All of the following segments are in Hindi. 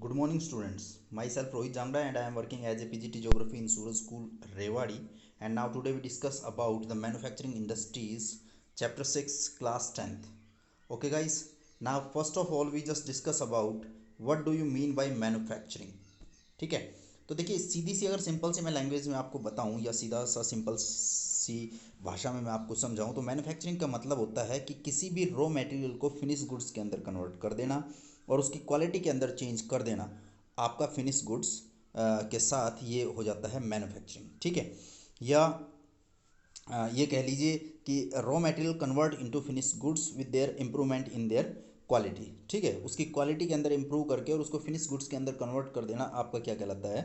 Good morning, students. Myself Rohit Jamra, and I am working as a PGT Geography in Suraj School, Rewari. And now today we discuss about the manufacturing industries, chapter 6, class 10th. Okay, guys. Now first of all we just discuss about what do you mean by manufacturing. ठीक है, तो देखिए सीधी सी अगर सिंपल सी मैं लैंग्वेज में आपको बताऊं या सीधा सा सिंपल सी भाषा में मैं आपको समझाऊं तो मैन्युफैक्चरिंग का मतलब होता है कि किसी भी रॉ मटेरियल को फिनिश गुड्स के अंदर कन्वर्ट कर देना और उसकी क्वालिटी के अंदर चेंज कर देना। आपका फिनिश गुड्स के साथ ये हो जाता है मैन्युफैक्चरिंग। ठीक है, या ये कह लीजिए कि raw material convert into finish goods with their improvement in their quality. ठीक है, उसकी क्वालिटी के अंदर इम्प्रूव करके और उसको फिनिश गुड्स के अंदर कन्वर्ट कर देना आपका क्या कहलाता है,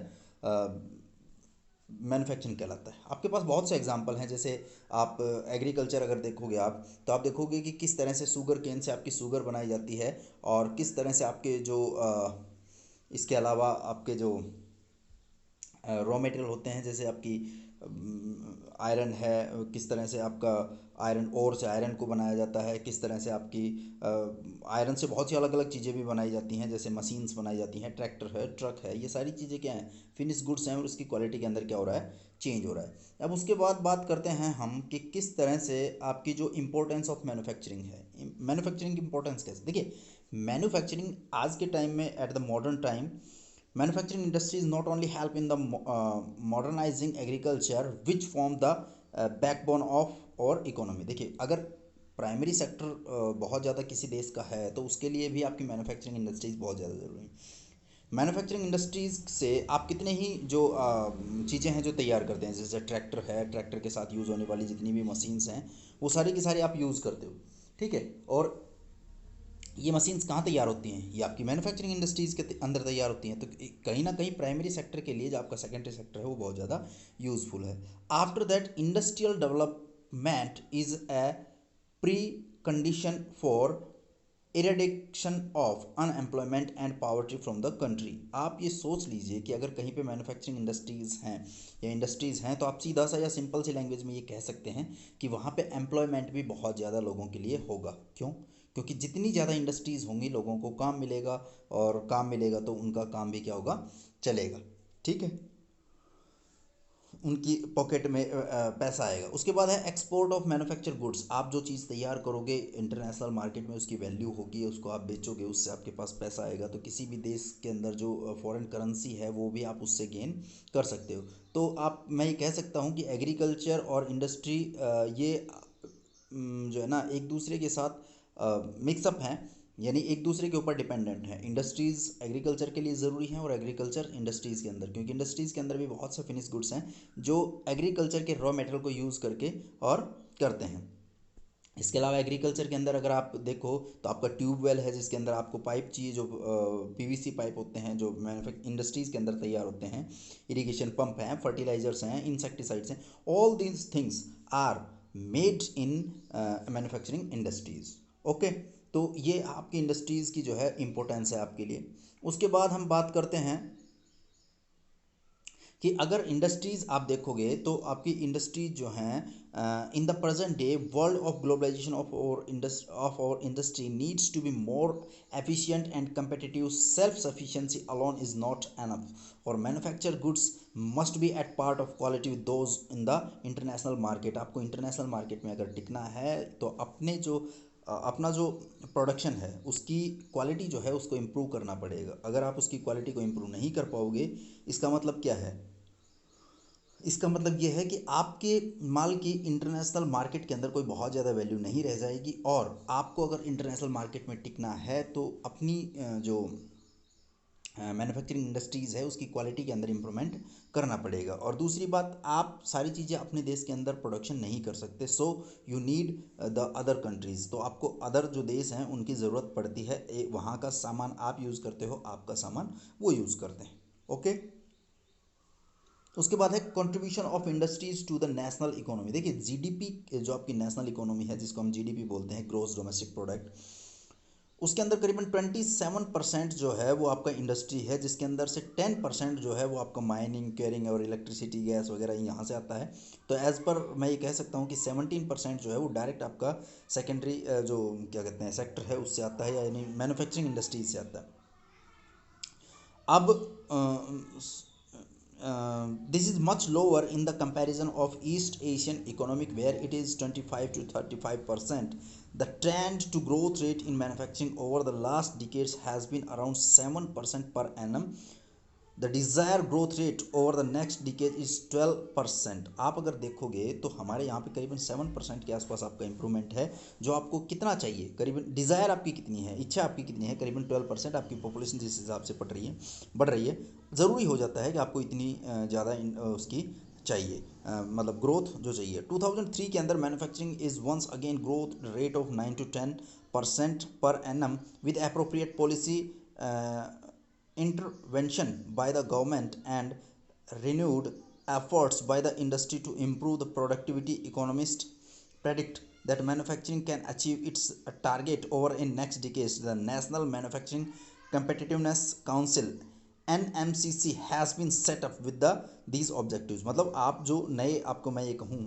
मैन्युफैक्चरिंग कहलाता है। आपके पास बहुत से एग्जांपल हैं, जैसे आप एग्रीकल्चर अगर देखोगे आप तो आप देखोगे कि किस तरह से शुगर केन से आपकी शुगर बनाई जाती है और किस तरह से आपके जो इसके अलावा आपके जो रॉ मटेरियल होते हैं, जैसे आपकी आयरन है, किस तरह से आपका आयरन ओर से आयरन को बनाया जाता है, किस तरह से आपकी आयरन से बहुत सी अलग अलग चीज़ें भी बनाई जाती हैं, जैसे मशीन्स बनाई जाती हैं, ट्रैक्टर है, ट्रक है, ये सारी चीज़ें क्या हैं, फिनिश गुड्स हैं और उसकी क्वालिटी के अंदर क्या हो रहा है, चेंज हो रहा है। अब उसके बाद बात करते हैं हम कि किस तरह से आपकी जो इम्पोर्टेंस ऑफ मैन्युफैक्चरिंग है, मैन्युफैक्चरिंग की इम्पोर्टेंस कैसे। देखिए मैन्युफैक्चरिंग आज के टाइम में, at the modern time, manufacturing industries not only help in the modernizing agriculture which form the backbone of और इकोनॉमी। देखिए अगर प्राइमरी सेक्टर बहुत ज़्यादा किसी देश का है तो उसके लिए भी आपकी मैन्युफैक्चरिंग इंडस्ट्रीज़ बहुत ज़्यादा ज़रूरी हैं। मैन्युफैक्चरिंग इंडस्ट्रीज़ से आप कितने ही जो चीज़ें हैं जो तैयार करते हैं, जैसे ट्रैक्टर है, ट्रैक्टर के साथ यूज़ होने वाली जितनी भी मशीन्स हैं वो सारी की सारी आप यूज़ करते हो। ठीक है, और ये मशीन्स कहाँ तैयार होती हैं, ये आपकी मैन्युफैक्चरिंग इंडस्ट्रीज़ के अंदर तैयार होती हैं। तो कहीं ना कहीं प्राइमरी सेक्टर के लिए जो आपका सेकेंडरी सेक्टर है वो बहुत ज़्यादा यूज़फुल है। After that industrial development is a precondition for eradication of unemployment and poverty from the country. आप ये सोच लीजिए कि अगर कहीं पे मैन्युफैक्चरिंग इंडस्ट्रीज़ हैं या इंडस्ट्रीज़ हैं तो आप सीधा सा या सिंपल सी लैंग्वेज में ये कह सकते हैं कि वहाँ पे एम्प्लॉयमेंट भी बहुत ज़्यादा लोगों के लिए होगा। क्यों? क्योंकि जितनी ज़्यादा इंडस्ट्रीज़ होंगी लोगों को काम मिलेगा और काम मिलेगा तो उनका काम भी क्या होगा, चलेगा। ठीक है, उनकी पॉकेट में पैसा आएगा। उसके बाद है एक्सपोर्ट ऑफ मैन्युफैक्चर गुड्स। आप जो चीज़ तैयार करोगे इंटरनेशनल मार्केट में उसकी वैल्यू होगी, उसको आप बेचोगे, उससे आपके पास पैसा आएगा, तो किसी भी देश के अंदर जो फॉरेन करेंसी है वो भी आप उससे गेन कर सकते हो। तो आप मैं ये कह सकता हूँ कि एग्रीकल्चर और इंडस्ट्री ये जो है ना एक दूसरे के साथ मिक्सअप हैं, यानी एक दूसरे के ऊपर डिपेंडेंट हैं। इंडस्ट्रीज़ एग्रीकल्चर के लिए ज़रूरी हैं और एग्रीकल्चर इंडस्ट्रीज़ के अंदर, क्योंकि इंडस्ट्रीज़ के अंदर भी बहुत से फिनिश गुड्स हैं जो एग्रीकल्चर के रॉ मटेरियल को यूज़ करके और करते हैं। इसके अलावा एग्रीकल्चर के अंदर अगर आप देखो तो आपका ट्यूबवेल है जिसके अंदर आपको पाइप चाहिए, जो पीवीसी पाइप होते हैं जो इंडस्ट्रीज़ के अंदर तैयार होते हैं, इरिगेशन पंप हैं, फर्टिलाइजर्स हैं, इंसेक्टिसाइड्स हैं, all these things are made in manufacturing industries. Okay, तो ये आपकी इंडस्ट्रीज़ की जो है इम्पोर्टेंस है आपके लिए। उसके बाद हम बात करते हैं कि अगर इंडस्ट्रीज़ आप देखोगे तो आपकी इंडस्ट्रीज जो हैं in the present day world of globalisation of और industry needs to be more efficient and competitive। Self sufficiency alone is not enough और manufacture goods must be at part of quality with those in the international market. आपको इंटरनेशनल मार्केट में अगर टिकना है तो अपने जो अपना जो प्रोडक्शन है उसकी क्वालिटी जो है उसको इम्प्रूव करना पड़ेगा। अगर आप उसकी क्वालिटी को इम्प्रूव नहीं कर पाओगे, इसका मतलब क्या है, इसका मतलब ये है कि आपके माल की इंटरनेशनल मार्केट के अंदर कोई बहुत ज़्यादा वैल्यू नहीं रह जाएगी। और आपको अगर इंटरनेशनल मार्केट में टिकना है तो अपनी जो मैन्युफैक्चरिंग इंडस्ट्रीज़ है उसकी क्वालिटी के अंदर इम्प्रूवमेंट करना पड़ेगा। और दूसरी बात, आप सारी चीज़ें अपने देश के अंदर प्रोडक्शन नहीं कर सकते, so you need the other countries. तो आपको अदर जो देश हैं उनकी ज़रूरत पड़ती है, वहाँ का सामान आप यूज़ करते हो, आपका सामान वो यूज़ करते हैं। ओके, उसके बाद है contribution of industries to the national economy. देखिए जीडीपी जो आपकी नेशनल इकोनॉमी है जिसको हम जीडीपी बोलते हैं, ग्रोस डोमेस्टिक प्रोडक्ट, उसके अंदर करीबन 27% जो है वो आपका इंडस्ट्री है, जिसके अंदर से 10% जो है वो आपका माइनिंग, केयरिंग और इलेक्ट्रिसिटी, गैस वगैरह यहाँ से आता है। तो एज़ पर मैं ये कह सकता हूँ कि 17% जो है वो डायरेक्ट आपका सेकेंडरी जो क्या कहते हैं सेक्टर है उससे आता है, यानी मैन्युफैक्चरिंग इंडस्ट्रीज से आता है। अब this is much lower in the comparison of East Asian economic where it is 25 to 35%. The trend to growth rate in manufacturing over the last decades has been around 7% per annum. The desire growth rate over the next decade is 12%। आप अगर देखोगे तो हमारे यहाँ पे करीबन 7% के आसपास आपका इंप्रूवमेंट है, जो आपको कितना चाहिए, करीबन डिज़ायर आपकी कितनी है, इच्छा आपकी कितनी है, करीबन 12% आपकी पॉपुलेशन जिस हिसाब से बढ़ रही है, ज़रूरी हो जाता है कि आपको इतनी ज़्यादा उसकी चाहिए, मतलब ग्रोथ जो चाहिए। 2003 के अंदर manufacturing is once again growth rate of 9 to 10% per annum with appropriate policy intervention by the government and renewed efforts by the industry to improve the productivity. Economists predict that manufacturing can achieve its target over in next decades. The National Manufacturing Competitiveness Council NMCC has been set up with the these objectives। मतलब आप जो नए, आपको मैं ये कहूँ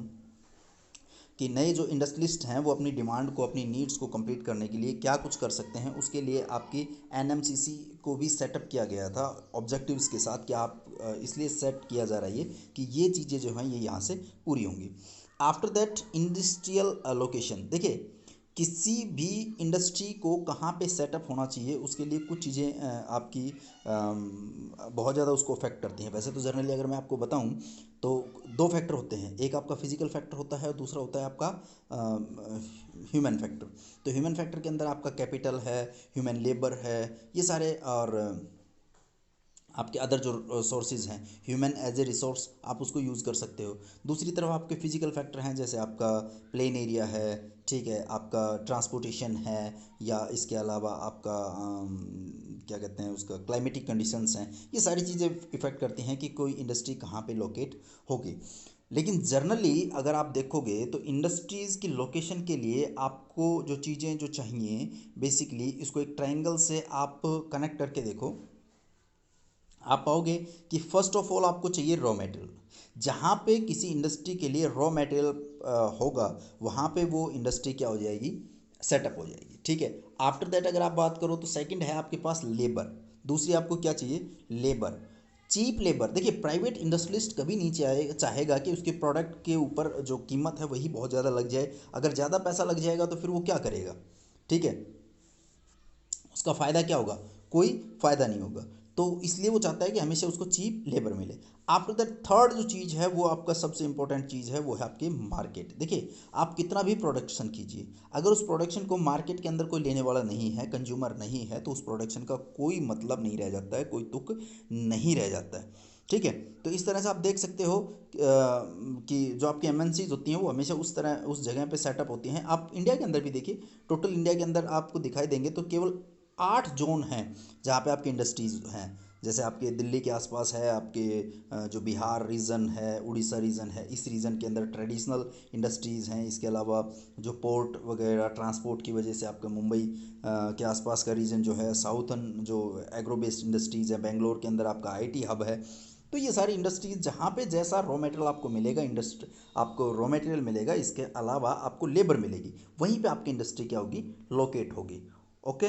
कि नए जो इंडस्ट्रियलिस्ट हैं वो अपनी डिमांड को, अपनी नीड्स को कंप्लीट करने के लिए क्या कुछ कर सकते हैं, उसके लिए आपकी एनएमसीसी को भी सेटअप किया गया था ऑब्जेक्टिव्स के साथ कि आप इसलिए सेट किया जा रहा है कि ये चीज़ें जो हैं ये यहाँ से पूरी होंगी। आफ्टर दैट इंडस्ट्रियल लोकेशन, देखिए किसी भी इंडस्ट्री को कहाँ पे सेटअप होना चाहिए उसके लिए कुछ चीज़ें आपकी बहुत ज़्यादा उसको अफेक्ट करती हैं। वैसे तो जनरली अगर मैं आपको बताऊं तो दो फैक्टर होते हैं, एक आपका फिजिकल फैक्टर होता है और दूसरा होता है आपका ह्यूमन फैक्टर। तो ह्यूमन फैक्टर के अंदर आपका कैपिटल है, ह्यूमन लेबर है, ये सारे, और आपके अदर जो सोर्सेज हैं, ह्यूमन एज ए रिसोर्स आप उसको यूज़ कर सकते हो। दूसरी तरफ आपके फिजिकल फैक्टर हैं, जैसे आपका प्लेन एरिया है, ठीक है, आपका ट्रांसपोर्टेशन है, या इसके अलावा आपका क्या कहते हैं उसका क्लाइमेटिक कंडीशंस हैं। ये सारी चीज़ें इफ़ेक्ट करती हैं कि कोई इंडस्ट्री कहाँ पे लोकेट होगी। लेकिन जर्नली अगर आप देखोगे तो इंडस्ट्रीज़ की लोकेशन के लिए आपको जो चीज़ें जो चाहिए, बेसिकली इसको एक ट्रायंगल से आप कनेक्ट करके देखो, आप पाओगे कि फर्स्ट ऑफ ऑल आपको चाहिए रॉ मटेरियल। जहाँ पे किसी इंडस्ट्री के लिए रॉ मटेरियल होगा वहाँ पे वो इंडस्ट्री क्या हो जाएगी, सेटअप हो जाएगी, ठीक है। आफ्टर दैट अगर आप बात करो तो सेकंड है आपके पास लेबर। दूसरी आपको क्या चाहिए, लेबर, चीप लेबर। देखिए प्राइवेट इंडस्ट्रियलिस्ट कभी नहीं चाहेगा कि उसके प्रोडक्ट के ऊपर जो कीमत है वही बहुत ज़्यादा लग जाए। अगर ज़्यादा पैसा लग जाएगा तो फिर वो क्या करेगा, ठीक है, उसका फ़ायदा क्या होगा, कोई फ़ायदा नहीं होगा। तो इसलिए वो चाहता है कि हमेशा उसको चीप लेबर मिले। आफ्टर दैट थर्ड जो चीज़ है वो आपका सबसे इंपॉर्टेंट चीज़ है, वो है आपके मार्केट। देखिए आप कितना भी प्रोडक्शन कीजिए, अगर उस प्रोडक्शन को मार्केट के अंदर कोई लेने वाला नहीं है, कंज्यूमर नहीं है, तो उस प्रोडक्शन का कोई मतलब नहीं रह जाता है, कोई तुक नहीं रह जाता है, ठीक है। तो इस तरह से आप देख सकते हो कि जो आपकी एमएनसीज होती हैं वो हमेशा उस तरह उस जगह पे सेटअप होती हैं। आप इंडिया के अंदर भी देखिए, टोटल इंडिया के अंदर आपको दिखाई देंगे तो केवल 8 जोन हैं जहाँ पे आपकी इंडस्ट्रीज़ हैं। जैसे आपके दिल्ली के आसपास है, आपके जो बिहार रीजन है, उड़ीसा रीजन है, इस रीजन के अंदर ट्रेडिशनल इंडस्ट्रीज़ हैं। इसके अलावा जो पोर्ट वगैरह ट्रांसपोर्ट की वजह से आपका मुंबई के आसपास का रीजन जो है, साउथर्न जो एग्रो बेस्ड इंडस्ट्रीज़ है, बेंगलोर के अंदर आपका आईटी हब है। तो ये सारी इंडस्ट्रीज जहाँ पे जैसा रॉ मटेरियल आपको मिलेगा, आपको रॉ मटेरियल मिलेगा, इसके अलावा आपको लेबर मिलेगी, वहीं पे आपकी इंडस्ट्री क्या होगी, लोकेट होगी। ओके,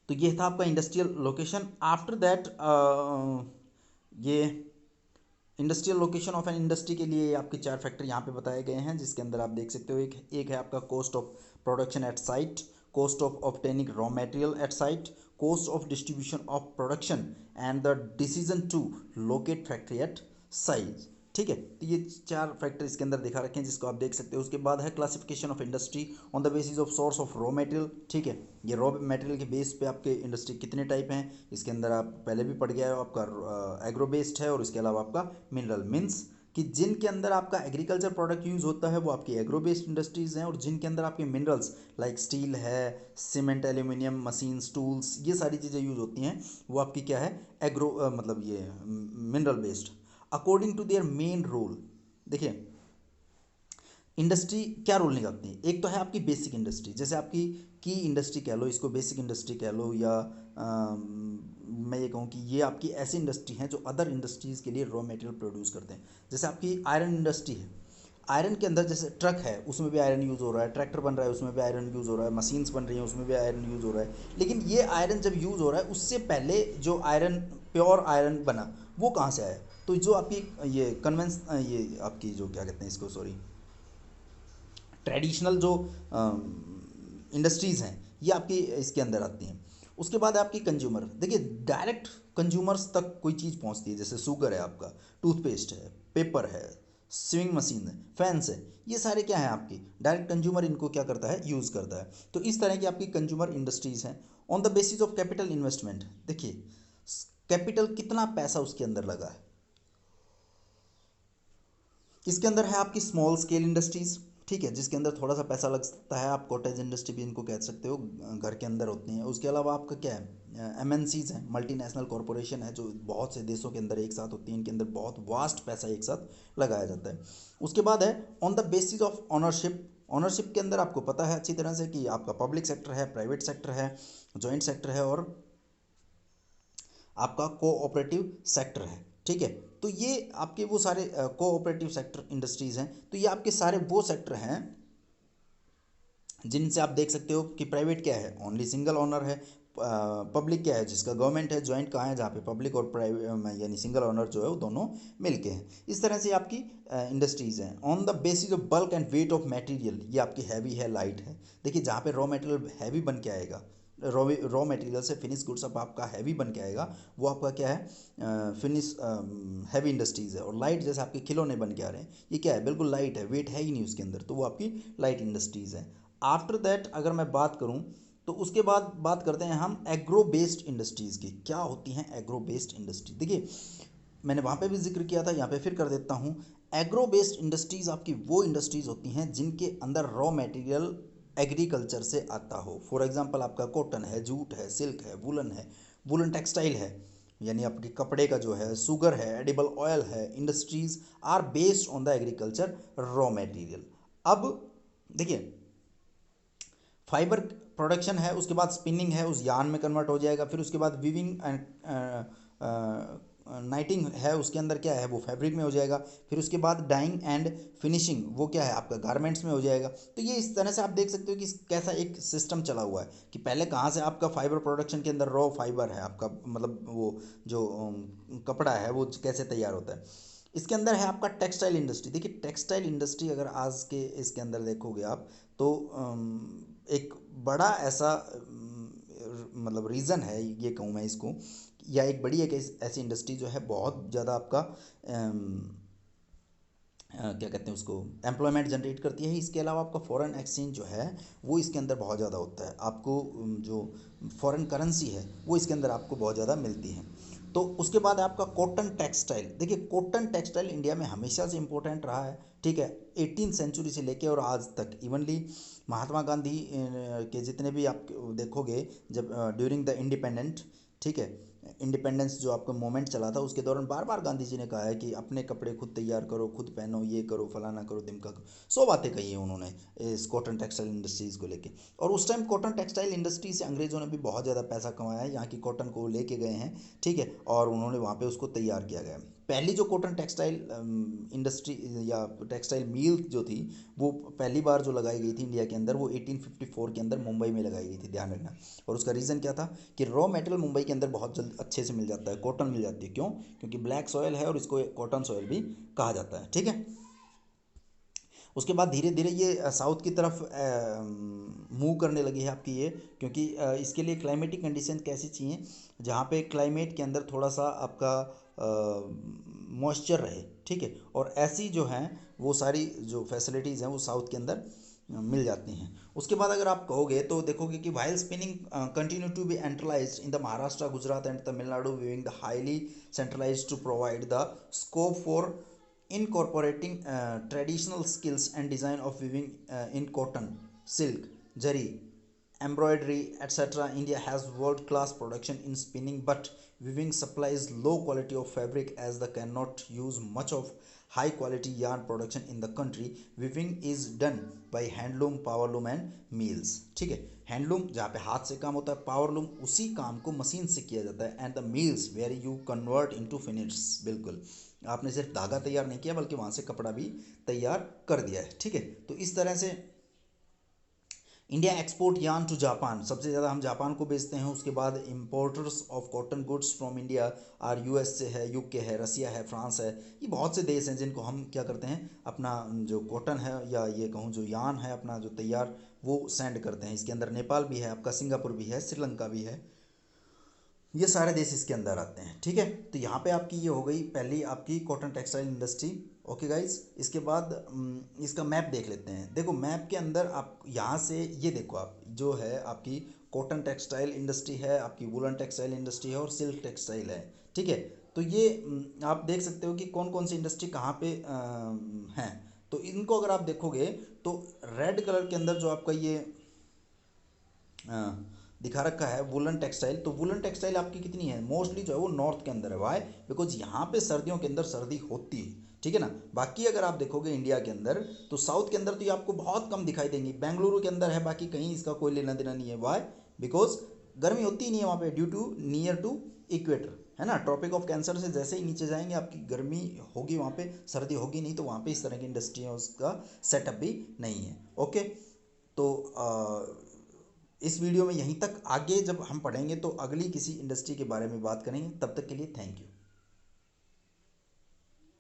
तो ये था आपका इंडस्ट्रियल लोकेशन। आफ्टर दैट ये industrial location of an industry के लिए आपके 4 फैक्टर यहाँ पे बताए गए हैं, जिसके अंदर आप देख सकते हो एक है आपका cost of production at site, cost of obtaining raw material at site, cost of distribution of production and the decision to locate factory at size, ठीक है। तो ये 4 फैक्टर इसके अंदर दिखा रखे हैं जिसको आप देख सकते हो। उसके बाद है classification of industry on the basis of source of raw material, ठीक है। ये रॉ मटेरियल के बेस पे आपके इंडस्ट्री कितने टाइप हैं, इसके अंदर आप पहले भी पढ़ गया हो, आपका एग्रो बेस्ड है और इसके अलावा आपका मिनरल, मीन्स कि जिनके अंदर आपका एग्रीकल्चर प्रोडक्ट यूज़ होता है वो आपकी एग्रो बेस्ड इंडस्ट्रीज़ हैं, और जिनके अंदर आपके मिनरल्स लाइक स्टील है, सीमेंट, एल्यूमिनियम, मशीन्स, टूल्स, ये सारी चीज़ें यूज़ होती हैं, वो आपकी क्या है, एग्रो मतलब ये mineral based according to their main role. देखिए इंडस्ट्री क्या रोल निभाती है, एक तो है आपकी बेसिक इंडस्ट्री, जैसे आपकी की इंडस्ट्री कह लो, इसको बेसिक इंडस्ट्री कह लो, या मैं ये कहूँ कि ये आपकी ऐसी इंडस्ट्री हैं जो अदर इंडस्ट्रीज़ के लिए रॉ मटेरियल प्रोड्यूस करते हैं। जैसे आपकी आयरन इंडस्ट्री है, आयरन के अंदर जैसे ट्रक है उसमें भी आयरन यूज़ हो रहा है, ट्रैक्टर बन रहा है उसमें भी आयरन यूज़ हो रहा है, मशीन्स बन रही हैं उसमें भी आयरन यूज़ हो रहा है। लेकिन ये आयरन जब यूज़ हो रहा है उससे पहले जो आयरन, प्योर आयरन बना, वो कहाँ से आया? तो जो आपकी ये ये आपकी जो क्या कहते हैं इसको, सॉरी, ट्रेडिशनल जो इंडस्ट्रीज़ हैं ये आपकी इसके अंदर आती हैं। उसके बाद आपकी कंज्यूमर, देखिए डायरेक्ट कंज्यूमर्स तक कोई चीज़ पहुंचती है, जैसे शुगर है आपका, टूथपेस्ट है, पेपर है, स्विंग मशीन है, फैंस है, ये सारे क्या हैं आपकी डायरेक्ट कंज्यूमर इनको क्या करता है, यूज़ करता है। तो इस तरह की आपकी कंज्यूमर इंडस्ट्रीज़ हैं। On the basis of capital investment, देखिए कैपिटल कितना पैसा उसके अंदर लगा है। इसके अंदर है आपकी स्मॉल स्केल इंडस्ट्रीज़, ठीक है, जिसके अंदर थोड़ा सा पैसा लग सकता है, आप कॉटेज इंडस्ट्री भी इनको कह सकते हो, घर के अंदर होती हैं। उसके अलावा आपका क्या है, एमएनसीज हैं, मल्टीनेशनल कॉरपोरेशन है, जो बहुत से देशों के अंदर एक साथ होती हैं, इनके अंदर बहुत वास्ट पैसा एक साथ लगाया जाता है। उसके बाद है on the basis of ownership. Ownership के अंदर आपको पता है अच्छी तरह से कि आपका पब्लिक सेक्टर है, प्राइवेट सेक्टर है, जॉइंट सेक्टर है, और आपका कोऑपरेटिव सेक्टर है, ठीक है। तो ये आपके वो सारे कोऑपरेटिव सेक्टर इंडस्ट्रीज़ हैं। तो ये आपके सारे वो सेक्टर हैं जिनसे आप देख सकते हो कि प्राइवेट क्या है, ओनली सिंगल ओनर है, पब्लिक क्या है जिसका गवर्नमेंट है, जॉइंट कहाँ है जहाँ पे पब्लिक और प्राइवेट यानी सिंगल ओनर जो है वो दोनों मिलके हैं। इस तरह से आपकी इंडस्ट्रीज़ हैं। On the basis of bulk and weight of material, ये आपकी हैवी है, लाइट है। देखिए जहाँ पे रॉ मटेरियल हैवी बन के आएगा, रॉ मटेरियल से फिनिश गुड्स अब आपका हैवी बन के आएगा, वो आपका क्या है, फिनिश हैवी इंडस्ट्रीज़ है। और लाइट जैसे आपके खिलौने बन के आ रहे हैं, ये क्या है, बिल्कुल लाइट है, वेट है ही नहीं उसके अंदर, तो वो आपकी लाइट इंडस्ट्रीज़ है। आफ्टर दैट अगर मैं बात करूं, तो उसके बाद बात करते हैं हम एग्रो बेस्ड इंडस्ट्रीज़ की। क्या होती हैं एग्रो बेस्ड इंडस्ट्री? देखिए मैंने वहाँ पे भी जिक्र किया था, यहाँ पे फिर कर देता हूँ। एग्रो बेस्ड इंडस्ट्रीज़ आपकी वो इंडस्ट्रीज़ होती हैं जिनके अंदर रॉ मटेरियल एग्रीकल्चर से आता हो। फॉर एग्जांपल आपका कॉटन है, जूट है, सिल्क है, वुलन है, वुलन टेक्सटाइल है, यानी आपकी कपड़े का जो है, शुगर है, एडिबल ऑयल है, industries are based on the agriculture raw material. अब देखिए फाइबर प्रोडक्शन है, उसके बाद स्पिनिंग है, उस यार्न में कन्वर्ट हो जाएगा, फिर उसके बाद वीविंग एंड नाइटिंग है, उसके अंदर क्या है वो फैब्रिक में हो जाएगा, फिर उसके बाद डाइंग एंड फिनिशिंग वो क्या है आपका गारमेंट्स में हो जाएगा। तो ये इस तरह से आप देख सकते हो कि कैसा एक सिस्टम चला हुआ है कि पहले कहाँ से आपका फाइबर प्रोडक्शन के अंदर रॉ फाइबर है आपका, मतलब वो जो कपड़ा है वो कैसे तैयार होता है। इसके अंदर है आपका टेक्सटाइल इंडस्ट्री। देखिए टेक्सटाइल इंडस्ट्री अगर आज के इसके अंदर देखोगे आप, तो एक बड़ा ऐसा मतलब रीज़न है, ये कहूँ मैं इसको, या एक बड़ी एक ऐसी इंडस्ट्री जो है बहुत ज़्यादा आपका क्या कहते हैं उसको, एम्प्लॉयमेंट जनरेट करती है। इसके अलावा आपका फॉरेन एक्सचेंज जो है वो इसके अंदर बहुत ज़्यादा होता है, आपको जो फॉरेन करेंसी है वो इसके अंदर आपको बहुत ज़्यादा मिलती है। तो उसके बाद है आपका कॉटन टेक्सटाइल। देखिए कॉटन टेक्सटाइल इंडिया में हमेशा से इम्पोर्टेंट रहा है, ठीक है, 18th सेंचुरी से लेके और आज तक। इवनली महात्मा गांधी के जितने भी आप देखोगे, जब ड्यूरिंग द इंडिपेंडेंट, ठीक है, इंडिपेंडेंस जो आपका मोमेंट चला था उसके दौरान बार बार गांधी जी ने कहा है कि अपने कपड़े खुद तैयार करो, खुद पहनो, ये करो, फलाना करो, दिमका करो, 100 बातें कही है उन्होंने इस कॉटन टेक्सटाइल इंडस्ट्रीज़ को लेके। और उस टाइम कॉटन टेक्सटाइल इंडस्ट्री से अंग्रेज़ों ने भी बहुत ज़्यादा पैसा कमाया है, यहाँ की कॉटन को लेके गए हैं, ठीक है, और उन्होंने वहाँ पे उसको तैयार किया गया। पहली जो कॉटन टेक्सटाइल इंडस्ट्री या टेक्सटाइल मिल जो थी, वो पहली बार जो लगाई गई थी इंडिया के अंदर, वो 1854 के अंदर मुंबई में लगाई गई थी, ध्यान रखना। और उसका रीज़न क्या था कि रॉ मटेरियल मुंबई के अंदर बहुत जल्द अच्छे से मिल जाता है, कॉटन मिल जाती है। क्यों? क्योंकि ब्लैक सॉयल है और इसको कॉटन सॉयल भी कहा जाता है, ठीक है। उसके बाद धीरे धीरे ये साउथ की तरफ मूव करने लगी है आपकी ये, क्योंकि इसके लिए क्लाइमेटिक कंडीशन कैसी चाहिए, जहाँ पे क्लाइमेट के अंदर थोड़ा सा आपका मॉइस्चर रहे, ठीक है, और ऐसी जो हैं वो सारी जो फैसिलिटीज़ हैं वो साउथ के अंदर मिल जाती हैं। उसके बाद अगर आप कहोगे तो देखोगे कि while spinning continue to be centralised in the Maharashtra, Gujarat and Tamil Nadu, weaving the highly centralised to provide the scope for incorporating traditional skills and design of weaving in cotton, silk, zari, embroidery, etc. India has world class production in spinning, but weaving supplies low quality of fabric as they cannot use much of high quality yarn production in the country. Weaving is done by handloom, powerloom and mills, ठीक है। हैंडलूम जहाँ पे हाथ से काम होता है, पावरलूम उसी काम को मशीन से किया जाता है, and the mills where you convert into finishes. बिल्कुल, आपने सिर्फ धागा तैयार नहीं किया बल्कि वहाँ से कपड़ा भी तैयार कर दिया है। ठीक है, तो इस तरह से India export yarn to Japan, सबसे ज़्यादा हम जापान को बेचते हैं। उसके बाद importers of cotton goods from India are US से है, यूके है, रसिया है, फ्रांस है। ये बहुत से देश हैं जिनको हम क्या करते हैं, अपना जो कॉटन है या ये कहूँ जो यार्न है अपना जो तैयार, वो सेंड करते हैं। इसके अंदर नेपाल भी है आपका, सिंगापुर भी है, श्रीलंका भी है, ये सारे देश इसके अंदर आते हैं। ठीक है, तो यहाँ पे आपकी ये हो गई पहली आपकी cotton textile industry. Okay guys, इसके बाद इसका मैप देख लेते हैं। देखो मैप के अंदर आप यहाँ से ये देखो, आप जो है आपकी कॉटन टेक्सटाइल इंडस्ट्री है, आपकी वुलन टेक्सटाइल इंडस्ट्री है और सिल्क टेक्सटाइल है। ठीक है, तो ये आप देख सकते हो कि कौन कौन सी इंडस्ट्री कहाँ पे हैं। तो इनको अगर आप देखोगे तो रेड कलर के अंदर जो आपका ये दिखा रखा है वुलन टेक्सटाइल, तो वुलन टेक्सटाइल आपकी कितनी है, मोस्टली जो है वो नॉर्थ के अंदर है। वाई, बिकॉज यहाँ पे सर्दियों के अंदर सर्दी होती है। ठीक है ना, बाकी अगर आप देखोगे इंडिया के अंदर तो साउथ के अंदर तो ये आपको बहुत कम दिखाई देंगी, बेंगलुरु के अंदर है, बाकी कहीं इसका कोई लेना देना नहीं है। वाई, बिकॉज गर्मी होती ही नहीं है वहाँ पे, due to near to equator, है ना। ट्रॉपिक ऑफ कैंसर से जैसे ही नीचे जाएंगे आपकी गर्मी होगी, वहाँ पे सर्दी होगी नहीं, तो वहाँ पे इस तरह की इंडस्ट्रियों का सेटअप भी नहीं है। ओके, तो इस वीडियो में यहीं तक, आगे जब हम पढ़ेंगे तो अगली किसी इंडस्ट्री के बारे में बात करेंगे। तब तक के लिए थैंक यू।